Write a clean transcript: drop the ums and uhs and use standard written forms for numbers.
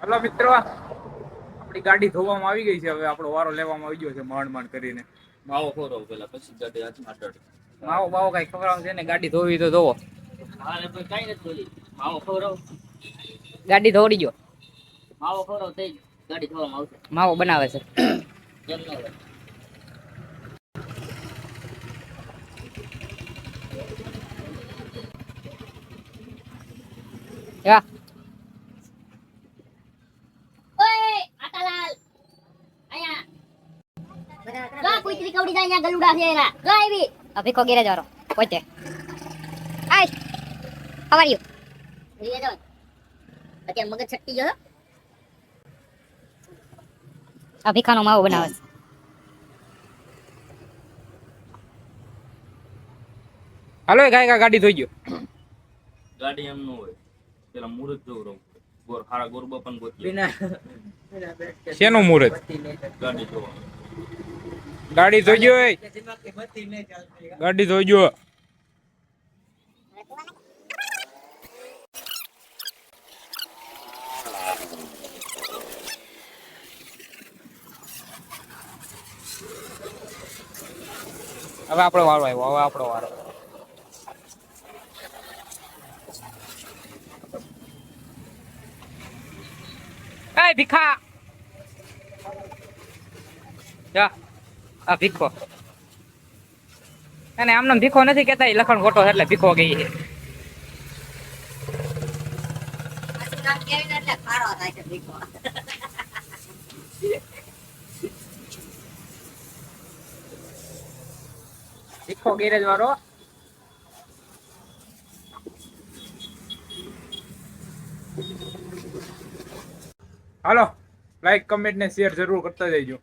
Hello મિત્રો, આપણી ગાડી ધોવામાં આવી ગઈ છે. હવે આપણો વારો લેવામાં આવી ગયો છે માંડ માંડ કરીને. માવો ખોરો પેલા પછી ગાડી હાથમાં અડાડી. માવો બાવો કઈ ખવડાવવાનું છે ને, ગાડી ધોવી તો ધોવો. મારે કોઈ કઈ નથી બોલી. માવો ખોરો ગાડી ધોડી ગયો. માવો ખોરો થઈ ગાડી ધોવામાં આવશે. માવો બનાવે છે. કેમ ન હોય? યા ઓય આટાલાલ આયા લા કુતરી કવડી જાય અહીંયા ગલુડા છે એના લા આવી આ ભીખો ગેરેજ વાળો પોતે આય હાવ આર યુ રીએ જો અત્યારે મગજ છટ્ટી ગયો આ ભીખાનો માવો બનાવે છે. હાલો એ ગાડી ધોઈ ગયો. ગાડી એમ ન હોય. પેલા મુરત જોવું રહું. ગોર હારા ગોરબા પણ ગોતી. શેનું મુહૂર્ત? ગાડી જોવા. ગાડી ધોઈ ગયો. ગાડી ધોઈ ગયો. હવે આપણો વારો આવ્યો. હવે આપણો વારો. એ ભીખા જા આ ભીખો અને આમને ભીખો નથી કેતા, લખણ ખોટો એટલે ભીખો ગઈ છે. ભીખો ગેરેજ વાળો. હાલો, લાઈક કમેન્ટ ને શેર જરૂર કરતા જઈજો.